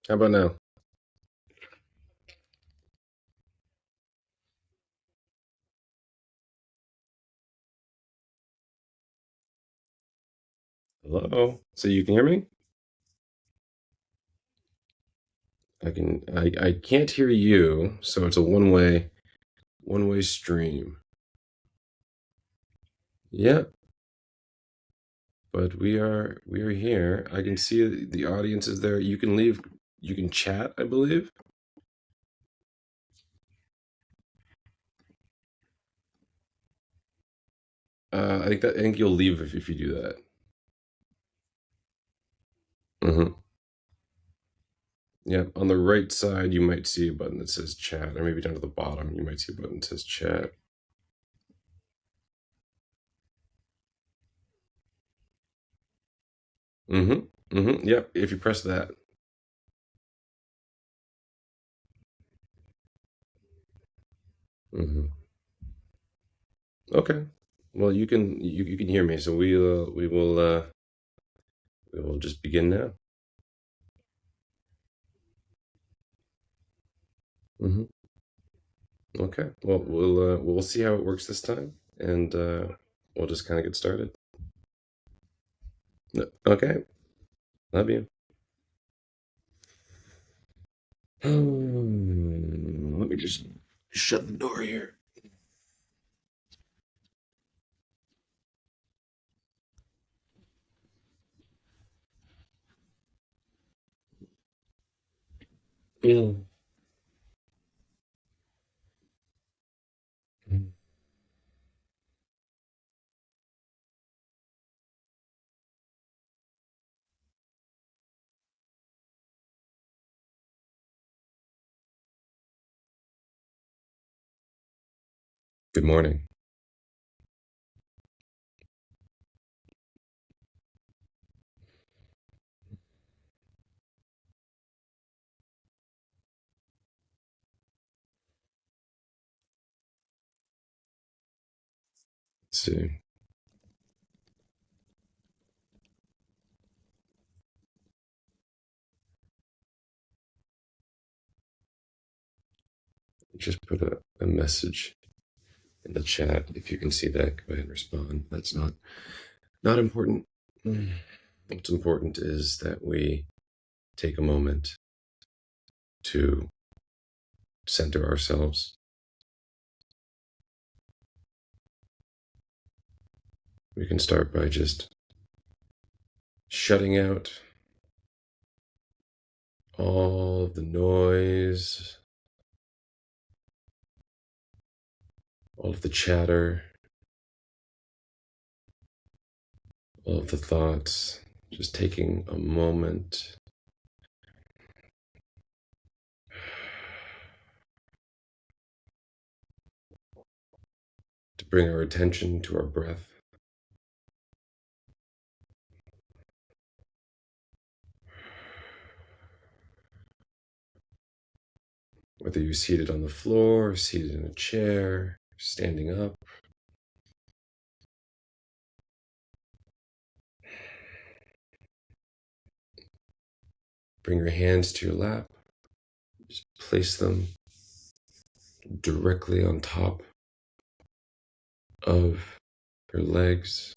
How about now? Hello? So you can hear me? I can't hear you, so it's a one-way stream. Yeah, but we are here. I can see the audience is there. You can chat, I believe. I think you'll leave if you do that. Hmm. Yeah, on the right side you might see a button that says chat, or maybe down to the bottom you might see a button that says chat. Mm-hmm. Mm-hmm. Yep. If you press that. Mm-hmm. Okay. Well, you can hear me, so we will just begin now. Hmm. Okay. Well, we'll see how it works this time, and we'll just kind of get started. Okay. Love you. Let me just shut the door here. Yeah. Good morning. Let's see. Just put a message in the chat. If you can see that, go ahead and respond. That's not important. What's important is that we take a moment to center ourselves. We can start by just shutting out all of the noise, all of the chatter, all of the thoughts. Just taking a moment to bring our attention to our breath. Whether you're seated on the floor, seated in a chair, standing up. Bring your hands to your lap. Just place them directly on top of your legs.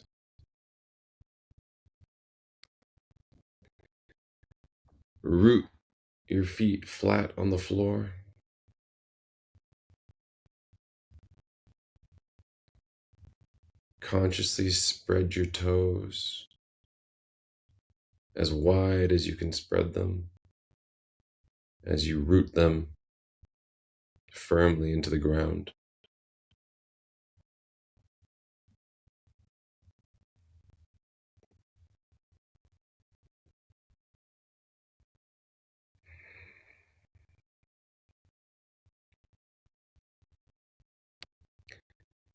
Root your feet flat on the floor. Consciously spread your toes as wide as you can spread them as you root them firmly into the ground.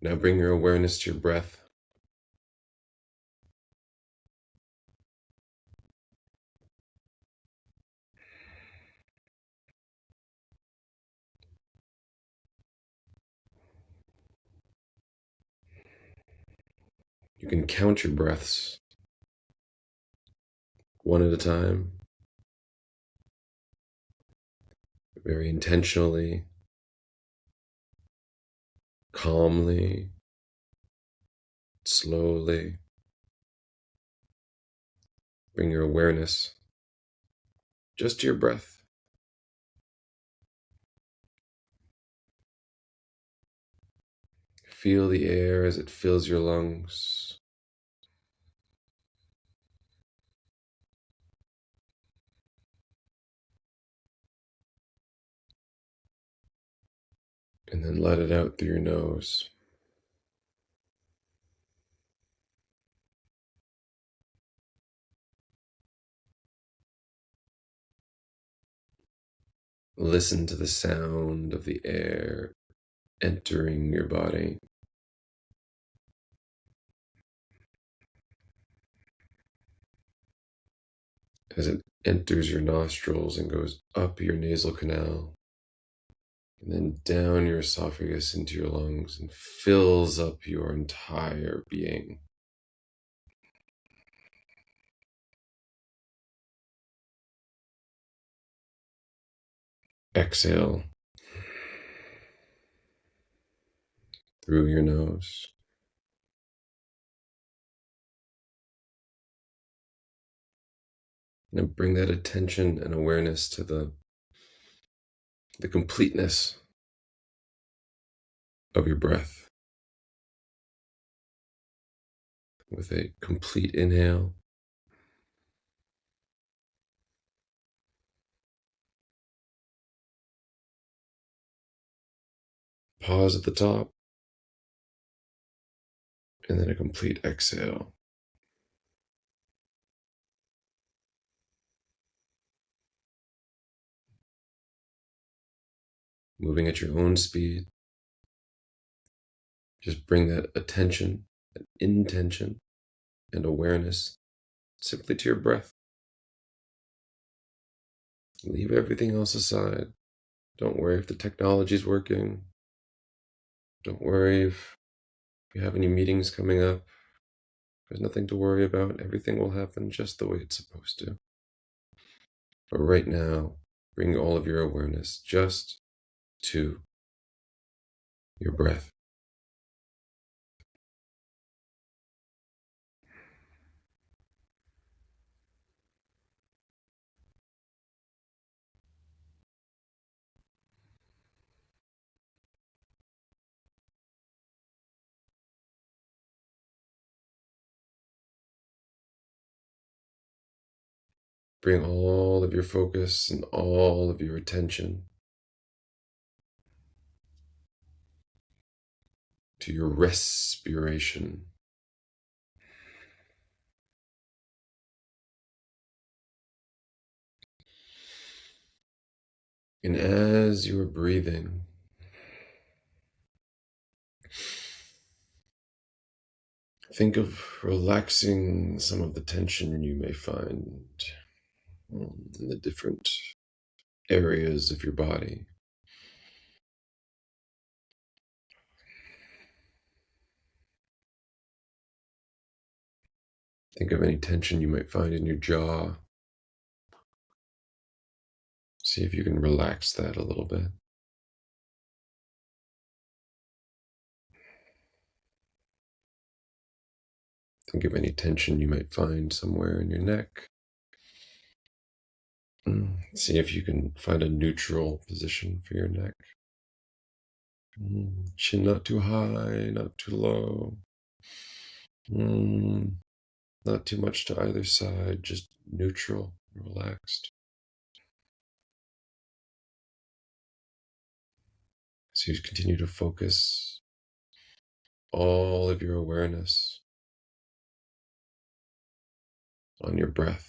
Now bring your awareness to your breath. You can count your breaths one at a time, very intentionally, calmly, slowly. Bring your awareness just to your breath. Feel the air as it fills your lungs. And then let it out through your nose. Listen to the sound of the air entering your body as it enters your nostrils and goes up your nasal canal and then down your esophagus into your lungs and fills up your entire being. Exhale through your nose. And bring that attention and awareness to the completeness of your breath. With a complete inhale, pause at the top, and then a complete exhale. Moving at your own speed. Just bring that attention, that intention, and awareness simply to your breath. Leave everything else aside. Don't worry if the technology is working. Don't worry if you have any meetings coming up. There's nothing to worry about. Everything will happen just the way it's supposed to. But right now, bring all of your awareness just to your breath. Bring all of your focus and all of your attention to your respiration. And as you are breathing, think of relaxing some of the tension you may find in the different areas of your body. Think of any tension you might find in your jaw. See if you can relax that a little bit. Think of any tension you might find somewhere in your neck. See if you can find a neutral position for your neck. Chin not too high, not too low. Not too much to either side, just neutral, relaxed. So you continue to focus all of your awareness on your breath.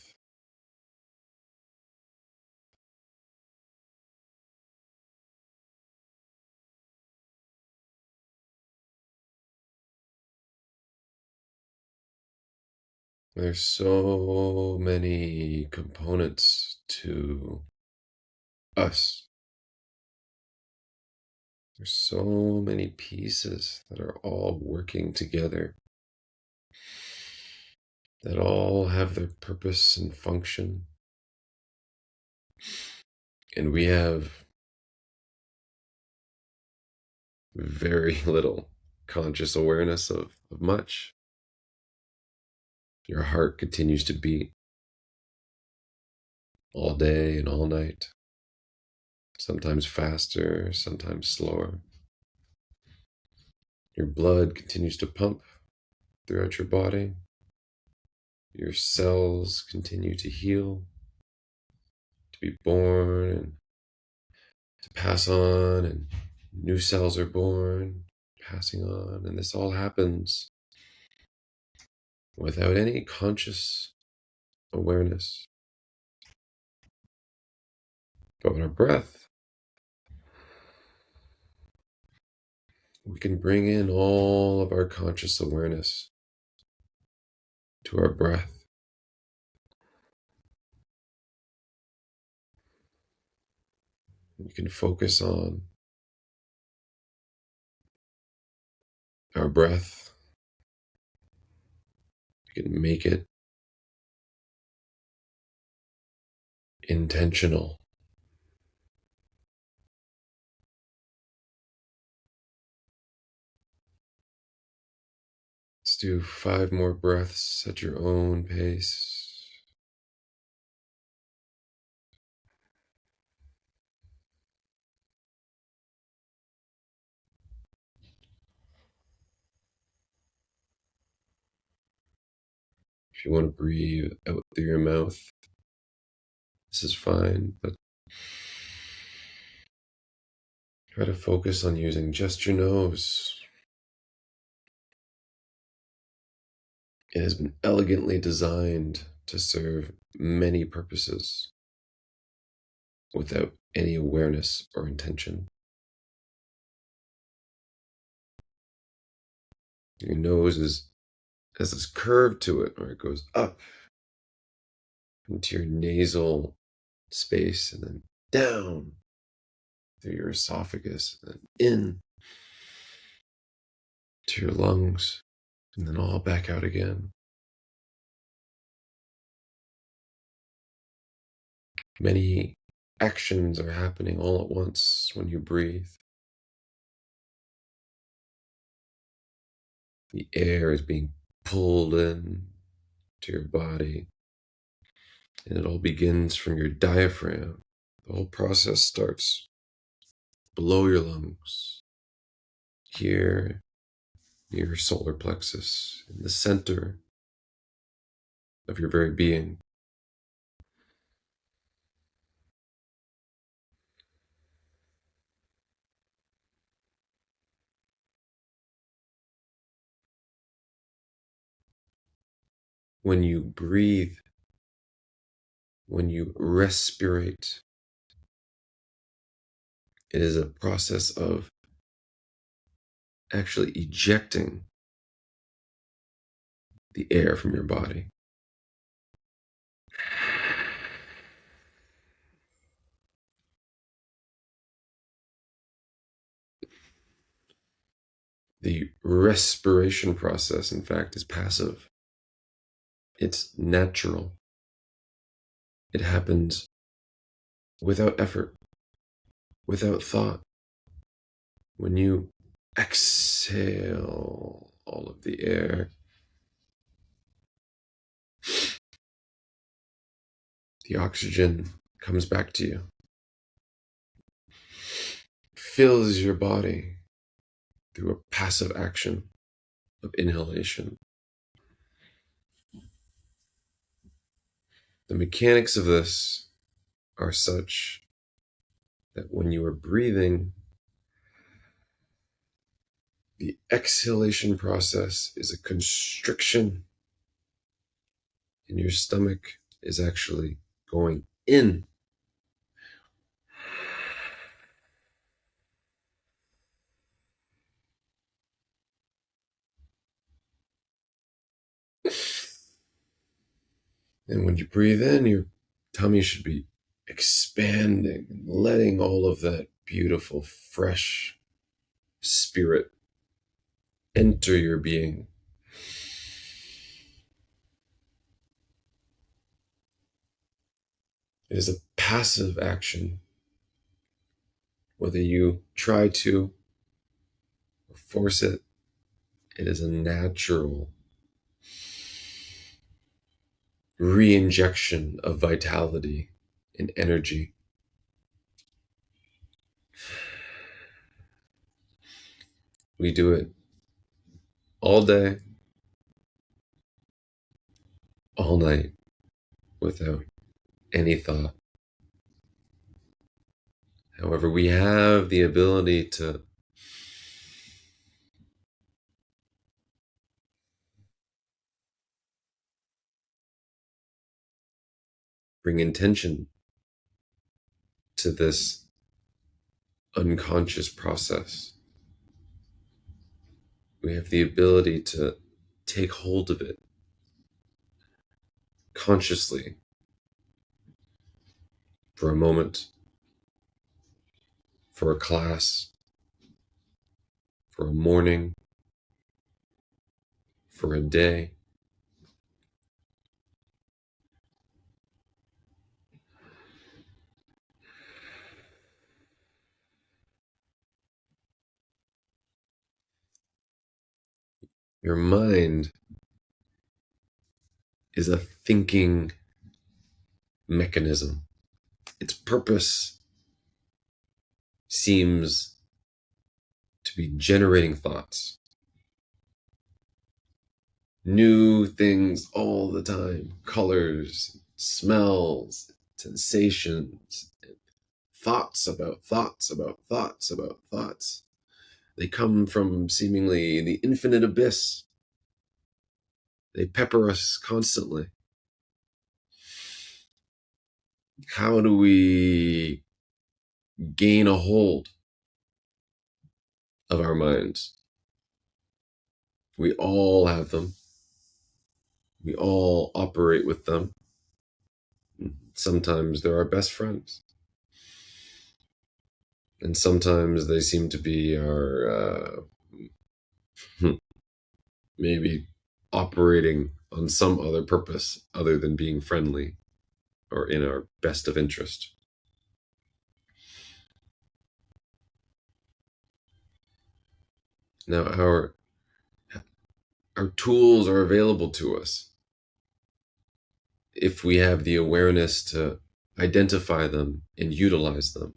There's so many components to us. There's so many pieces that are all working together that all have their purpose and function. And we have very little conscious awareness of much. Your heart continues to beat all day and all night, sometimes faster, sometimes slower. Your blood continues to pump throughout your body. Your cells continue to heal, to be born, and to pass on, and new cells are born, passing on. And this all happens without any conscious awareness. But with our breath, we can bring in all of our conscious awareness to our breath. We can focus on our breath. We can make it intentional. Let's do 5 more breaths at your own pace. If you want to breathe out through your mouth, this is fine, but try to focus on using just your nose. It has been elegantly designed to serve many purposes without any awareness or intention. Your nose has this curve to it, where it goes up into your nasal space and then down through your esophagus and then in to your lungs and then all back out again. Many actions are happening all at once when you breathe. The air is being pulled in to your body, and it all begins from your diaphragm. The whole process starts below your lungs, here near your solar plexus, in the center of your very being. When you breathe, when you respirate, it is a process of actually ejecting the air from your body. The respiration process, in fact, is passive. It's natural. It happens without effort, without thought. When you exhale all of the air, the oxygen comes back to you, fills your body through a passive action of inhalation. The mechanics of this are such that when you are breathing, the exhalation process is a constriction, and your stomach is actually going in. And when you breathe in, your tummy should be expanding and letting all of that beautiful, fresh spirit enter your being. It is a passive action. Whether you try to or force it, it is a natural re-injection of vitality and energy. We do it all day, all night, without any thought. However, we have the ability to bring intention to this unconscious process. We have the ability to take hold of it consciously for a moment, for a class, for a morning, for a day. Your mind is a thinking mechanism. Its purpose seems to be generating thoughts, new things all the time, colors, smells, sensations, thoughts about thoughts about thoughts about thoughts. They come from seemingly the infinite abyss. They pepper us constantly. How do we gain a hold of our minds? We all have them. We all operate with them. Sometimes they're our best friends. And sometimes they seem to be our, maybe operating on some other purpose other than being friendly or in our best of interest. Now, our tools are available to us if we have the awareness to identify them and utilize them.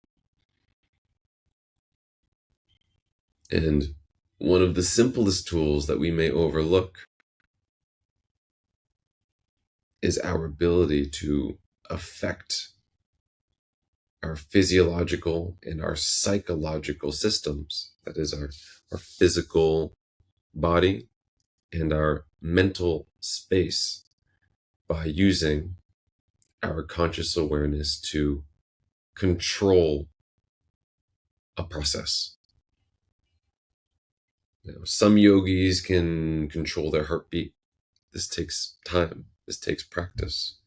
And one of the simplest tools that we may overlook is our ability to affect our physiological and our psychological systems. That is our physical body and our mental space by using our conscious awareness to control a process. Now, some yogis can control their heartbeat. This takes time, this takes practice.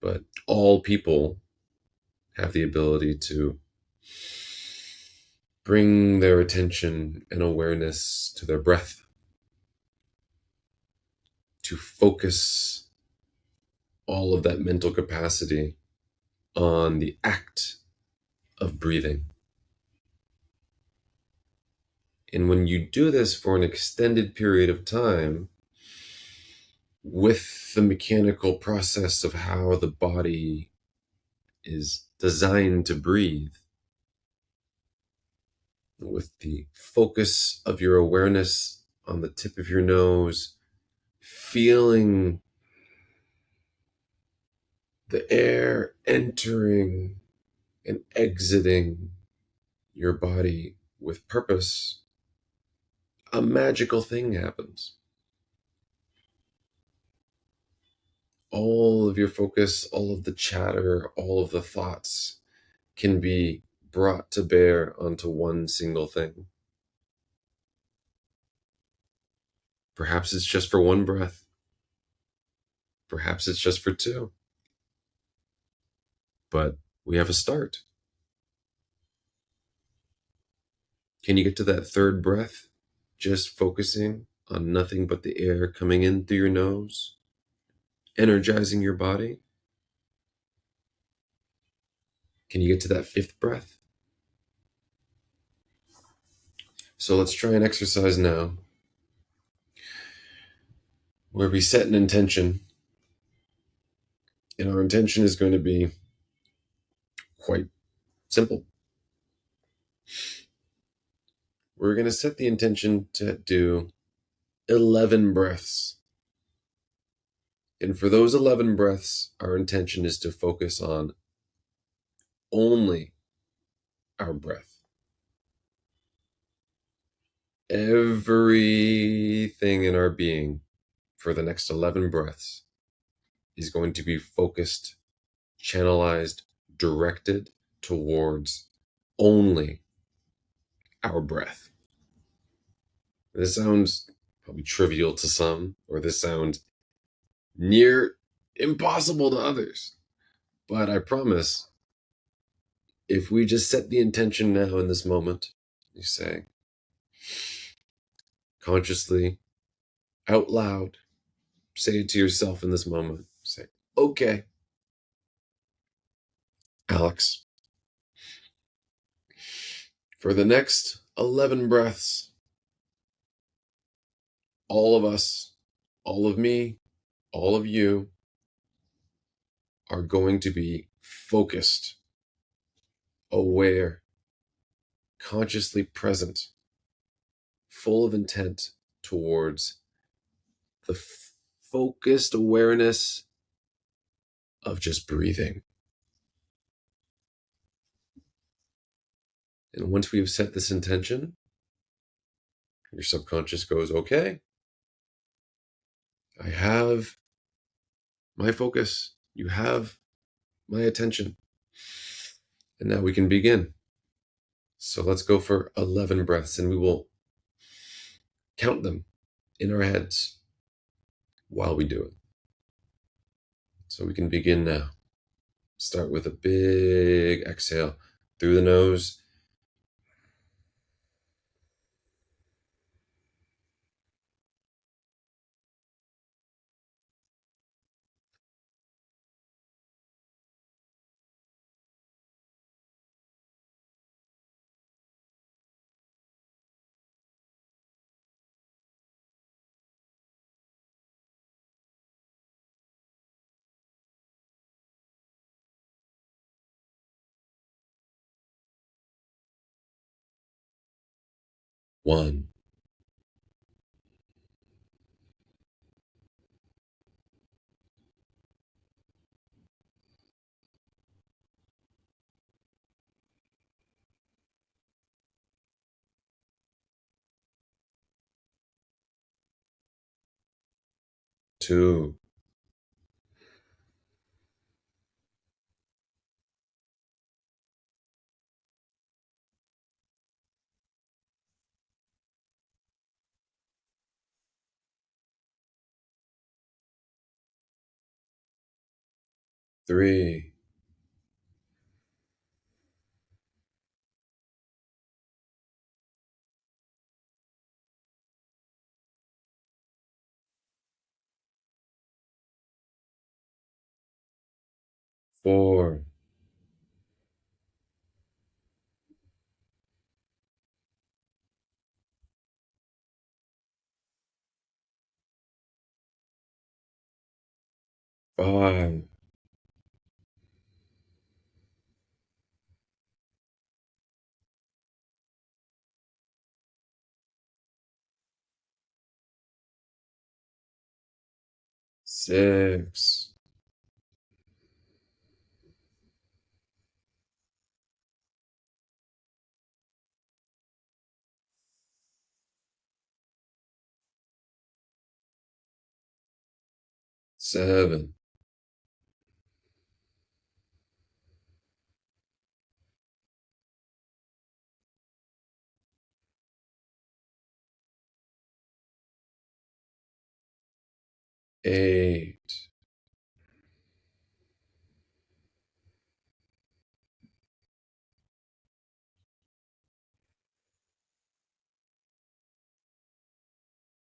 But all people have the ability to bring their attention and awareness to their breath, to focus all of that mental capacity on the act of breathing. And when you do this for an extended period of time, with the mechanical process of how the body is designed to breathe, with the focus of your awareness on the tip of your nose, feeling the air entering and exiting your body with purpose, a magical thing happens. All of your focus, all of the chatter, all of the thoughts can be brought to bear onto one single thing. Perhaps it's just for one breath. Perhaps it's just for two. But we have a start. Can you get to that third breath? Just focusing on nothing but the air coming in through your nose, energizing your body. Can you get to that fifth breath? So let's try an exercise now where we set an intention, and our intention is going to be quite simple. We're going to set the intention to do 11 breaths. And for those 11 breaths, our intention is to focus on only our breath. Everything in our being for the next 11 breaths is going to be focused, channelized, directed towards only our breath. This sounds probably trivial to some, or this sounds near impossible to others. But I promise, if we just set the intention now in this moment, you say, consciously, out loud, say it to yourself in this moment. Say, okay, Alex, for the next 11 breaths, all of us, all of me, all of you are going to be focused, aware, consciously present, full of intent towards the focused awareness of just breathing. And once we have set this intention, your subconscious goes, okay, I have my focus. You have my attention. And now we can begin. So let's go for 11 breaths, and we will count them in our heads while we do it. So we can begin now. Start with a big exhale through the nose. One, two, three, four, five, six, seven, 8,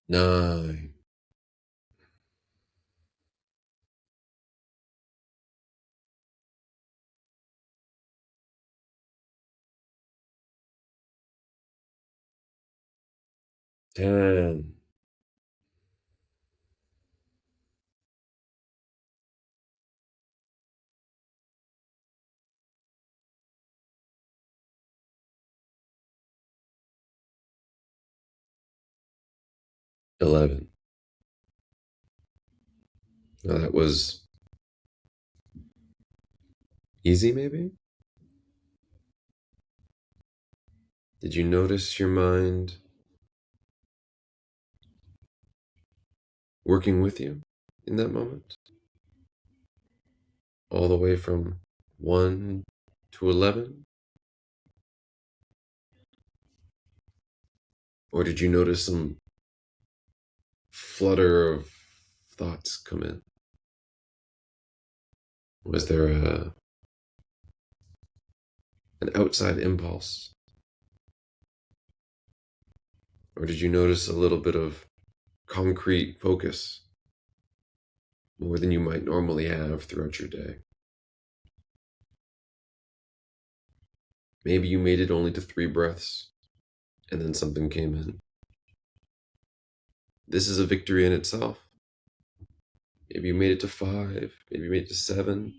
9, 10, 11. Now that was easy, maybe? Did you notice your mind working with you in that moment? All the way from 1 to 11? Or did you notice some flutter of thoughts come in? Was there an outside impulse? Or did you notice a little bit of concrete focus more than you might normally have throughout your day? Maybe you made it only to 3 breaths and then something came in. This is a victory in itself. Maybe you made it to 5, maybe you made it to 7.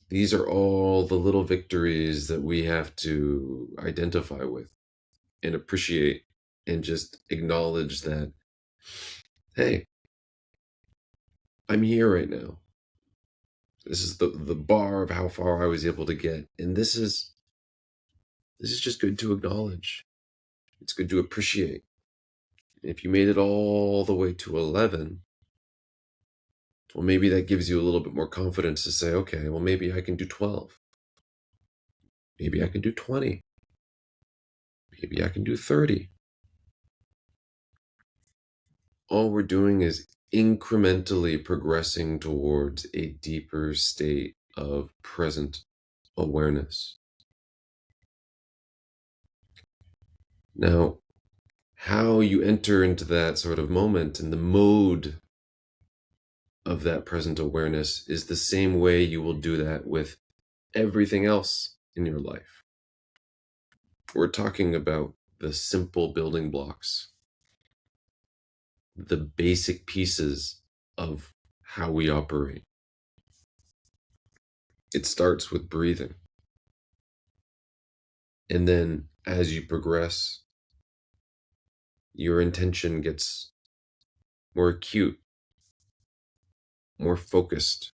These are all the little victories that we have to identify with and appreciate and just acknowledge that, hey, I'm here right now. This is the bar of how far I was able to get. And this is just good to acknowledge. It's good to appreciate. If you made it all the way to 11, well, maybe that gives you a little bit more confidence to say, okay, well, maybe I can do 12. Maybe I can do 20. Maybe I can do 30. All we're doing is incrementally progressing towards a deeper state of present awareness. Now, how you enter into that sort of moment and the mode of that present awareness is the same way you will do that with everything else in your life. We're talking about the simple building blocks, the basic pieces of how we operate. It starts with breathing. And then as you progress, your intention gets more acute, more focused,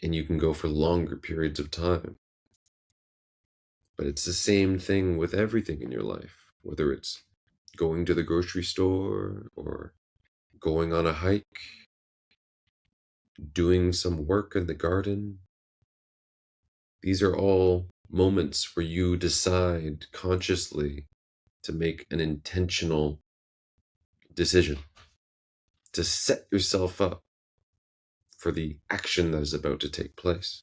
and you can go for longer periods of time. But it's the same thing with everything in your life, whether it's going to the grocery store or going on a hike, doing some work in the garden. These are all moments where you decide consciously to make an intentional decision, to set yourself up for the action that is about to take place.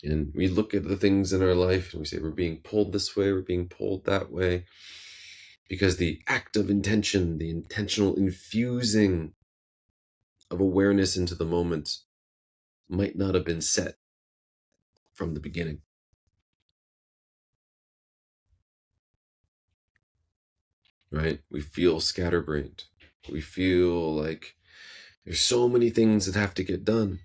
And we look at the things in our life and we say, we're being pulled this way, we're being pulled that way, because the act of intention, the intentional infusing of awareness into the moment might not have been set from the beginning. Right? We feel scatterbrained. We feel like there's so many things that have to get done.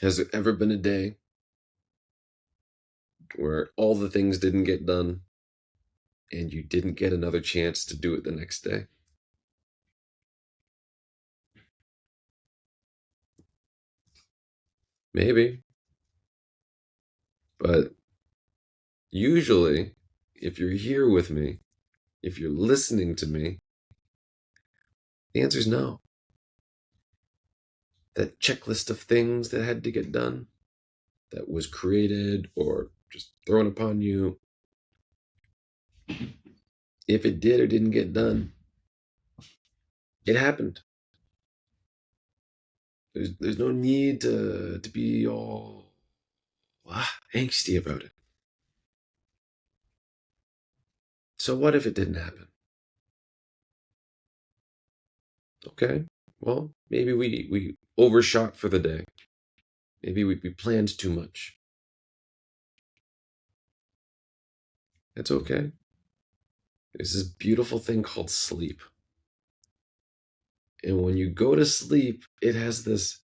Has there ever been a day where all the things didn't get done and you didn't get another chance to do it the next day? Maybe. But usually, if you're here with me, if you're listening to me, the answer is no. That checklist of things that had to get done, that was created or just thrown upon you, if it did or didn't get done, it happened. There's no need to be all angsty about it. So what if it didn't happen? Okay, well, maybe we overshot for the day. Maybe we planned too much. It's okay. There's this beautiful thing called sleep. And when you go to sleep, it has this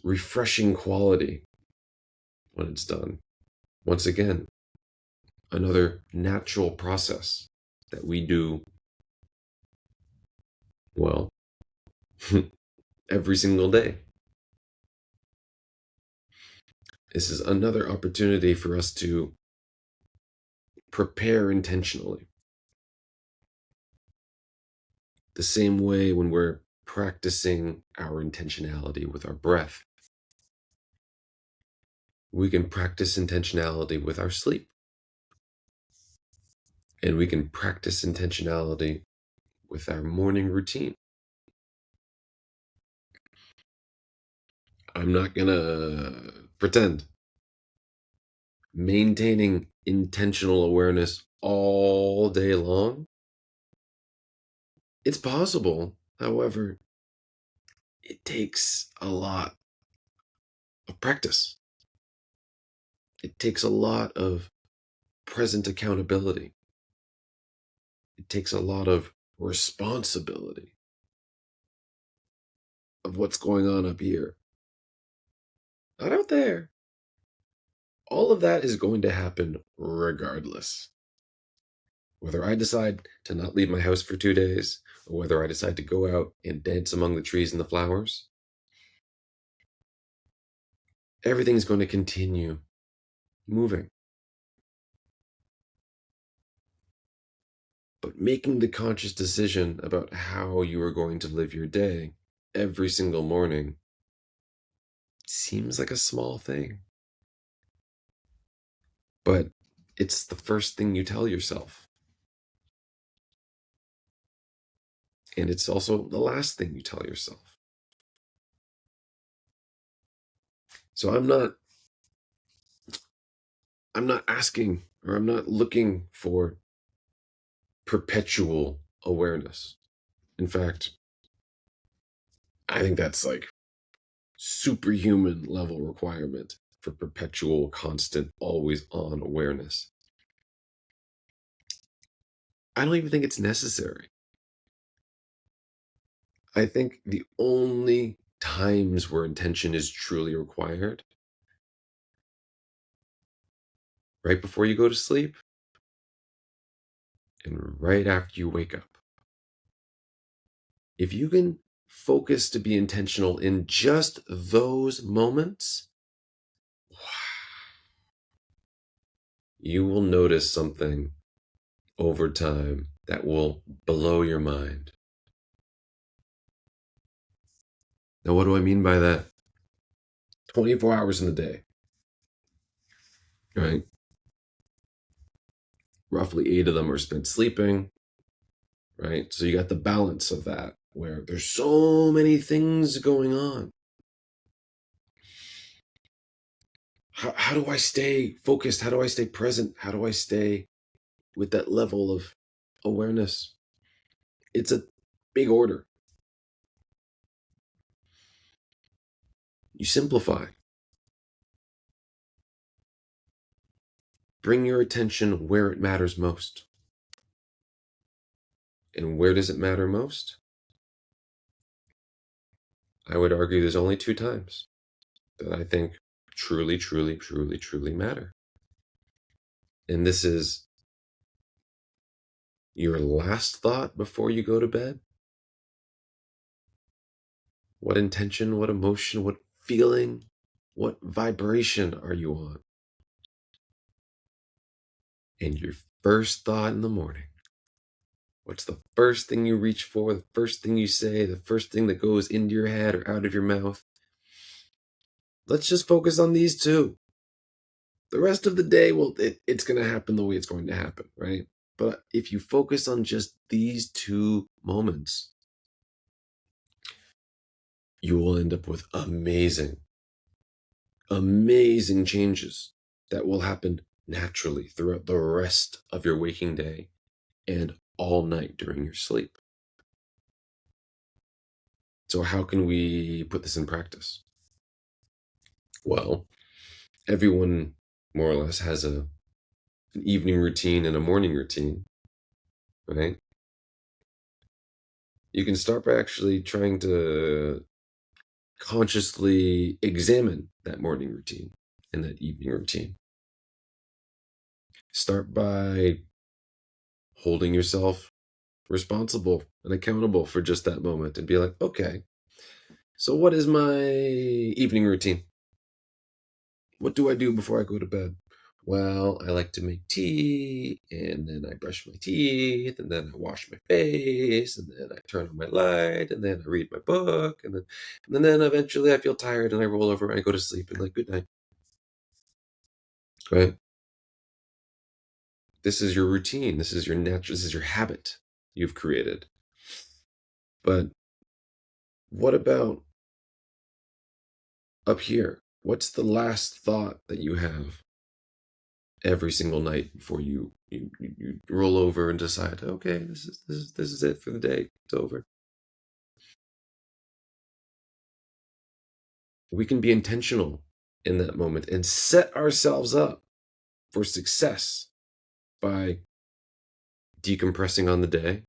refreshing quality when it's done. Once again, another natural process that we do, well, every single day. This is another opportunity for us to prepare intentionally. The same way when we're practicing our intentionality with our breath, we can practice intentionality with our sleep. And we can practice intentionality with our morning routine. I'm not going to pretend. Maintaining intentional awareness all day long, it's possible. However, it takes a lot of practice. It takes a lot of present accountability. It takes a lot of responsibility of what's going on up here, not out there. All of that is going to happen regardless. Whether I decide to not leave my house for 2 days, or whether I decide to go out and dance among the trees and the flowers, everything's going to continue moving. But making the conscious decision about how you are going to live your day every single morning seems like a small thing. But it's the first thing you tell yourself. And it's also the last thing you tell yourself. So I'm not asking, or I'm not looking for perpetual awareness. In fact, I think that's like superhuman level requirement for perpetual, constant, always on awareness. I don't even think it's necessary. I think the only times where intention is truly required, right before you go to sleep and right after you wake up. If you can focus to be intentional in just those moments, you will notice something over time that will blow your mind. Now, what do I mean by that? 24 hours in a day, right? Roughly 8 of them are spent sleeping, right? So you got the balance of that where there's so many things going on. How do I stay focused? How do I stay present? How do I stay with that level of awareness? It's a big order. You simplify. Bring your attention where it matters most. And where does it matter most? I would argue there's only 2 times that I think truly, truly, truly, truly matter. And this is your last thought before you go to bed. What intention, what emotion, what feeling, what vibration are you on? And your first thought in the morning. What's the first thing you reach for, the first thing you say, the first thing that goes into your head or out of your mouth? Let's just focus on these 2. The rest of the day, well, it's going to happen the way it's going to happen, right? But if you focus on just these 2 moments, you will end up with amazing, amazing changes that will happen naturally throughout the rest of your waking day and all night during your sleep. So, how can we put this in practice? Well, everyone more or less has a an evening routine and a morning routine, right? You can start by actually trying to consciously examine that morning routine and that evening routine. Start by holding yourself responsible and accountable for just that moment and be like, okay, so what is my evening routine? What do I do before I go to bed? Well, I like to make tea, and then I brush my teeth, and then I wash my face, and then I turn on my light, and then I read my book, and then eventually I feel tired and I roll over and I go to sleep and like good night. Right? This is your routine. This is your natural. This is your habit you've created. But what about up here? What's the last thought that you have every single night before you roll over and decide, okay, this is it for the day. It's over. We can be intentional in that moment and set ourselves up for success by decompressing on the day,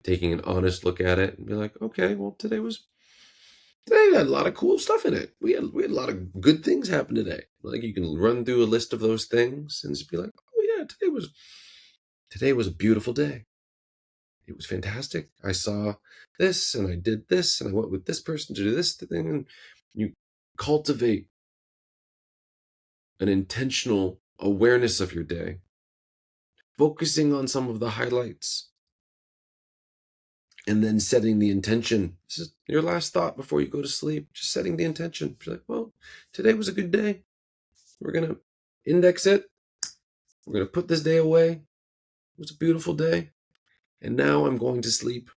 taking an honest look at it, and be like, okay, well, today had a lot of cool stuff in it. We had a lot of good things happen today. Like you can run through a list of those things and just be like, oh yeah, today was a beautiful day. It was fantastic. I saw this and I did this and I went with this person to do this thing. And you cultivate an intentional awareness of your day, focusing on some of the highlights and then setting the intention. This is your last thought before you go to sleep, just setting the intention. You're like, well, today was a good day. We're going to index it. We're going to put this day away. It was a beautiful day. And now I'm going to sleep.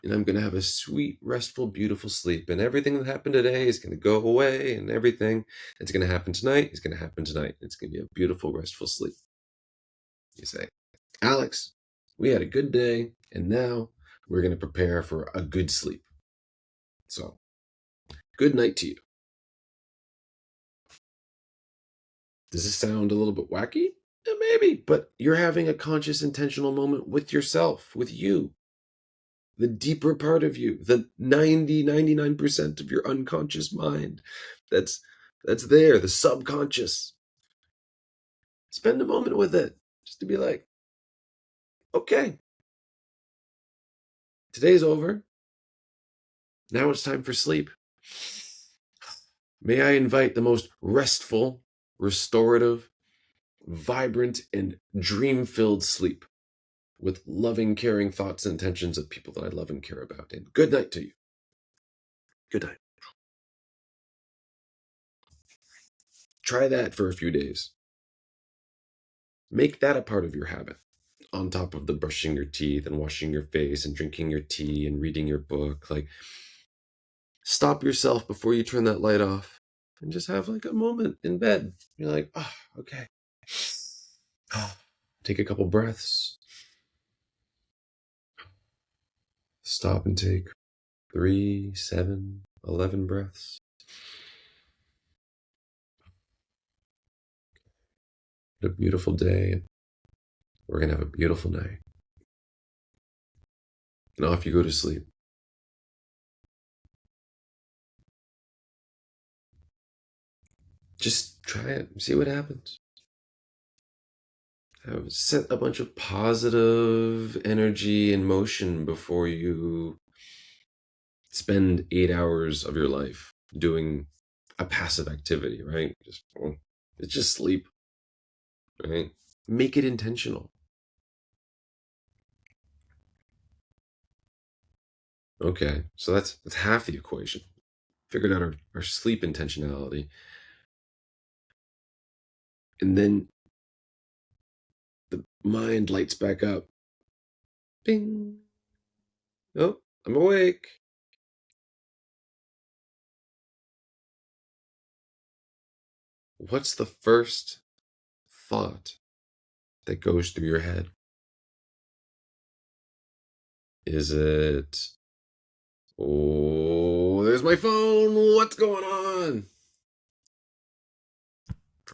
And I'm going to have a sweet, restful, beautiful sleep. And everything that happened today is going to go away. And everything that's going to happen tonight is going to happen tonight. It's going to be a beautiful, restful sleep. You say, Alex, we had a good day. And now we're going to prepare for a good sleep. So, good night to you. Does this sound a little bit wacky? Maybe, but you're having a conscious, intentional moment with yourself, with you, the deeper part of you, the 99% of your unconscious mind that's that's there, the subconscious. Spend a moment with it just to be like, okay, today's over. Now it's time for sleep. May I invite the most restful, restorative, vibrant, and dream-filled sleep with loving, caring thoughts and intentions of people that I love and care about. And good night to you. Good night. Try that for a few days. Make that a part of your habit, on top of the brushing your teeth and washing your face and drinking your tea and reading your book. Like, stop yourself before you turn that light off and just have like a moment in bed. You're like, oh, okay. Take a couple breaths. Stop and take 3, 7, 11 breaths. What a beautiful day. We're going to have a beautiful night. And off you go to sleep. Just try it. See what happens. Set a bunch of positive energy in motion before you spend 8 hours of your life doing a passive activity, right? It's just sleep, right? Make it intentional. Okay, so that's half the equation. Figured out our sleep intentionality. And then the mind lights back up. Bing. Oh, I'm awake. What's the first thought that goes through your head? Is it, oh, there's my phone. What's going on?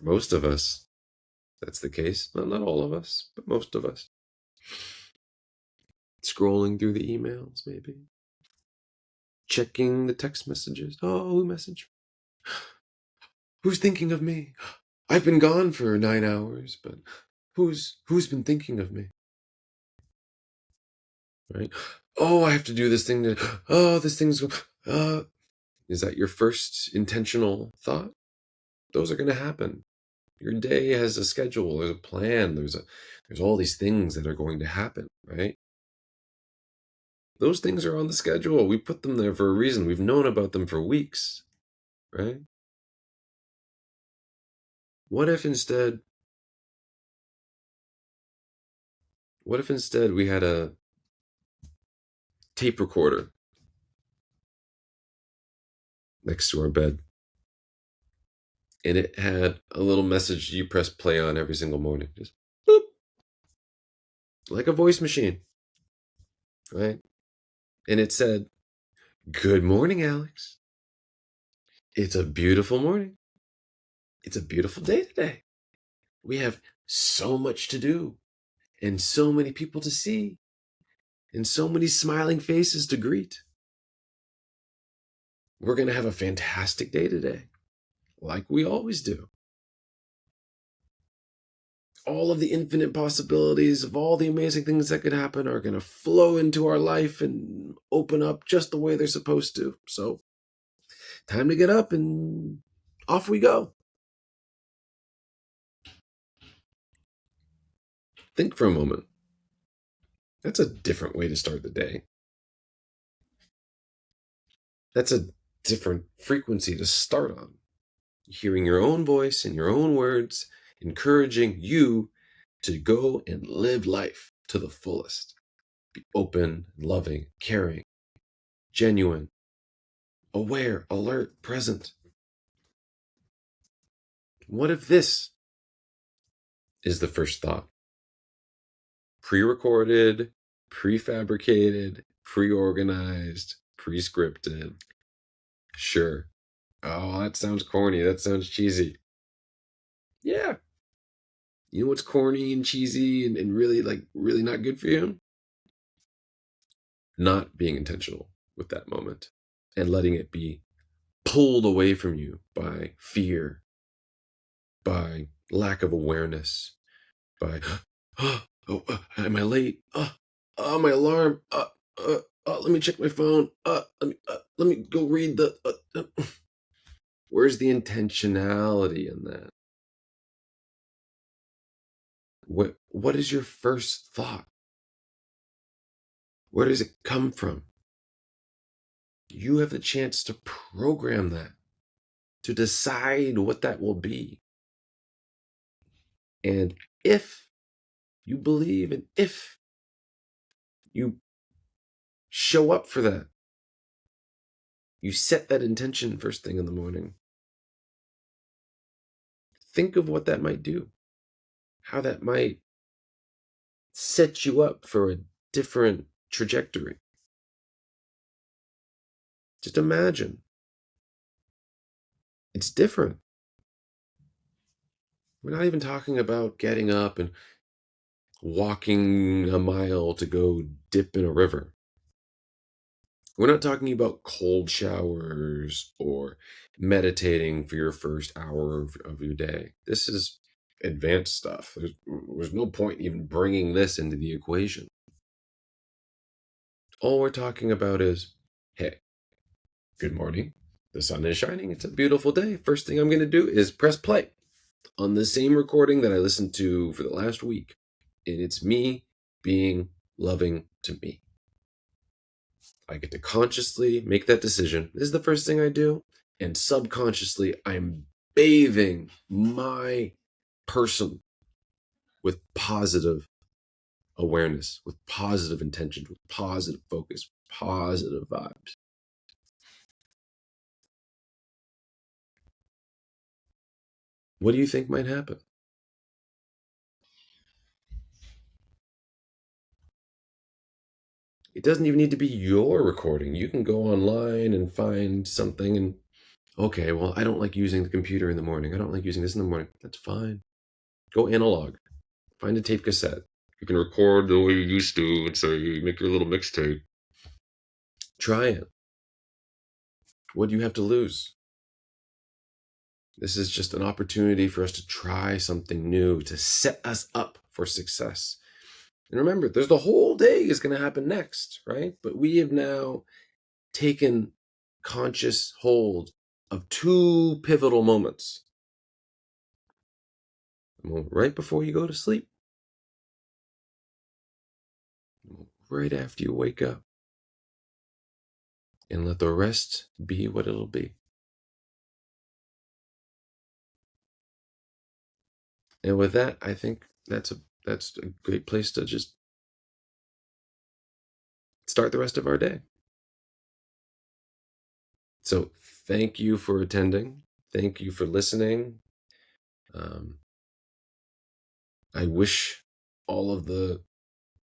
For most of us, that's the case. Well, not all of us, but most of us. Scrolling through the emails, maybe. Checking the text messages. Oh, who messaged? Who's thinking of me? I've been gone for 9 hours, but who's been thinking of me? Right? Oh, I have to do this thing to, oh, this thing's, is that your first intentional thought? Those are going to happen. Your day has a schedule, there's a plan, there's all these things that are going to happen, right? Those things are on the schedule. We put them there for a reason. We've known about them for weeks, right? What if instead, what if instead we had a tape recorder next to our bed and it had a little message you press play on every single morning, just boop, like a voice machine, right? And it said, "Good morning, Alex. It's a beautiful morning. It's a beautiful day today. We have so much to do and so many people to see and so many smiling faces to greet. We're going to have a fantastic day today, like we always do. All of the infinite possibilities of all the amazing things that could happen are going to flow into our life and open up just the way they're supposed to. So, time to get up and off we go." Think for a moment. That's a different way to start the day. That's a different frequency to start on. Hearing your own voice and your own words, encouraging you to go and live life to the fullest. Be open, loving, caring, genuine, aware, alert, present. What if this is the first thought? Pre-recorded, prefabricated, pre-organized, pre-scripted. Sure. Oh, that sounds corny. That sounds cheesy. Yeah. You know what's corny and cheesy and really really not good for you? Not being intentional with that moment and letting it be pulled away from you by fear, by lack of awareness, by, oh, am I late? My alarm. Let me check my phone. Let me go read the. Where's the intentionality in that? What is your first thought? Where does it come from? You have the chance to program that, to decide what that will be. And if you believe and if you show up for that, you set that intention first thing in the morning, think of what that might do, how that might set you up for a different trajectory. Just imagine. It's different. We're not even talking about getting up and walking a mile to go dip in a river. We're not talking about cold showers or meditating for your first hour of your day. This is advanced stuff. There's no point even bringing this into the equation. All we're talking about is, hey, good morning. The sun is shining. It's a beautiful day. First thing I'm going to do is press play on the same recording that I listened to for the last week. And it's me being loving to me. I get to consciously make that decision. This is the first thing I do. And subconsciously, I'm bathing my person with positive awareness, with positive intentions, with positive focus, positive vibes. What do you think might happen? It doesn't even need to be your recording. You can go online and find something and Okay, well, I don't like using the computer in the morning. I don't like using this in the morning. That's fine. Go analog. Find a tape cassette. You can record the way you used to, and so you make your little mixtape. Try it. What do you have to lose? This is just an opportunity for us to try something new, to set us up for success. And remember, there's the whole day is going to happen next, right? But we have now taken conscious hold of two pivotal moments. Right before you go to sleep, right after you wake up, and let the rest be what it'll be. And with that, I think that's a great place to just start the rest of our day. So thank you for attending. Thank you for listening. Um, I wish all of the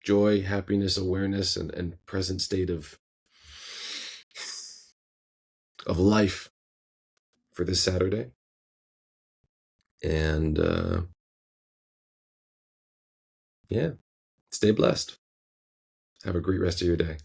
joy, happiness, awareness, and present state of life for this Saturday. And yeah, stay blessed. Have a great rest of your day.